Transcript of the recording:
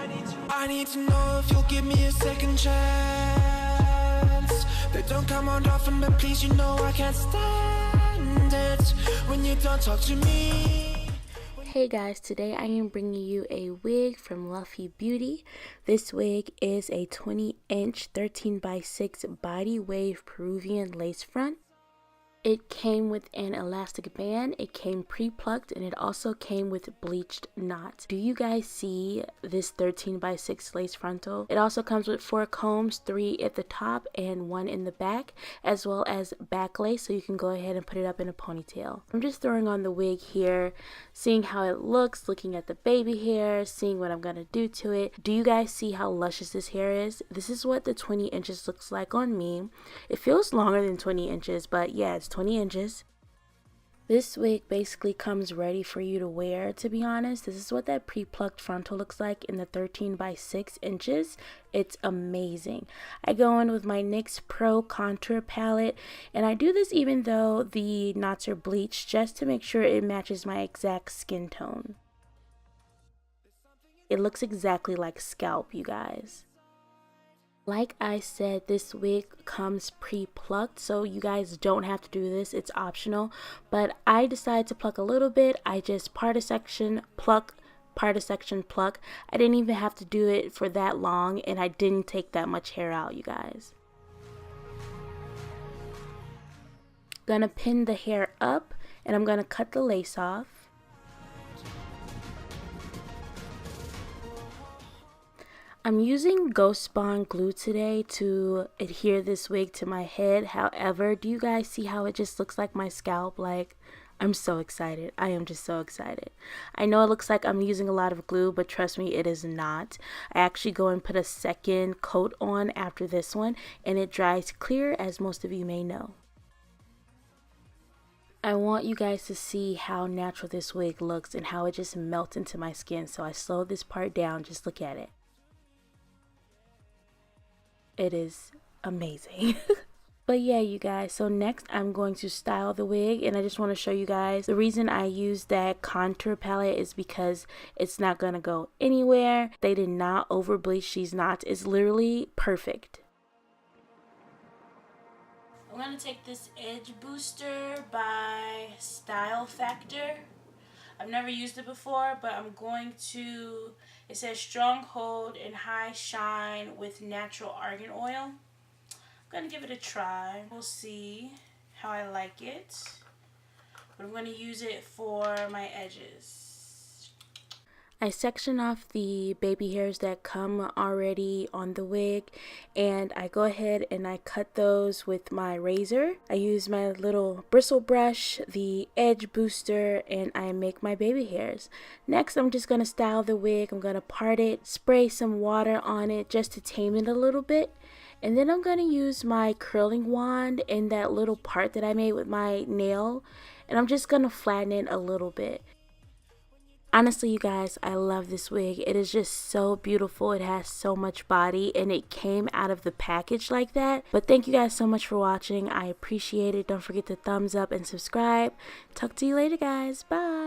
I need to know if you'll give me a second chance. They don't come around often, but please, you know I can't stand it when you don't talk to me. Hey guys, today I am bringing you a wig from Luffy Beauty. This wig is a 20-inch 13x6 body wave Peruvian lace front. It came with an elastic band, it came pre-plucked, and it also came with bleached knots. Do you guys see this 13x6 lace frontal? It also comes with 4 combs, 3 at the top and 1 in the back, as well as back lace, so you can go ahead and put it up in a ponytail. I'm just throwing on the wig here, seeing how it looks, looking at the baby hair, seeing what I'm going to do to it. Do you guys see how luscious this hair is? This is what the 20 inches looks like on me. It feels longer than 20 inches, but yeah, it's 20 inches. This wig basically comes ready for you to wear, to be honest. This is what that pre-plucked frontal looks like in the 13x6 inches. It's amazing. I go in with my NYX Pro contour palette, and I do this even though the knots are bleached, just to make sure it matches my exact skin tone. It looks exactly like scalp, you guys. Like I said, this wig comes pre-plucked, so you guys don't have to do this. It's optional, but I decided to pluck a little bit. I just part a section, pluck, part a section, pluck. I didn't even have to do it for that long, and I didn't take that much hair out, you guys. Gonna pin the hair up, and I'm gonna cut the lace off. I'm using Ghost Bond glue today to adhere this wig to my head. However, do you guys see how it just looks like my scalp? Like, I'm so excited. I am just so excited. I know it looks like I'm using a lot of glue, but trust me, it is not. I actually go and put a second coat on after this one, and it dries clear, as most of you may know. I want you guys to see how natural this wig looks and how it just melts into my skin. So I slowed this part down. Just look at it. It is amazing. But yeah, you guys, so next I'm going to style the wig, and I just want to show you guys the reason I use that contour palette is because it's not going to go anywhere. They did not over bleach these knots. It's literally perfect. I'm going to take this edge booster by Style Factor. I've never used it before, but I'm going to, it says strong hold and high shine with natural argan oil. I'm going to give it a try. We'll see how I like it. But I'm going to use it for my edges. I section off the baby hairs that come already on the wig, and I go ahead and I cut those with my razor. I use my little bristle brush, the edge booster, and I make my baby hairs. Next, I'm just going to style the wig. I'm going to part it, spray some water on it just to tame it a little bit. And then I'm going to use my curling wand in that little part that I made with my nail, and I'm just going to flatten it a little bit. Honestly, you guys, I love this wig. It is just so beautiful. It has so much body, and it came out of the package like that. But thank you guys so much for watching. I appreciate it. Don't forget to thumbs up and subscribe. Talk to you later, guys. Bye.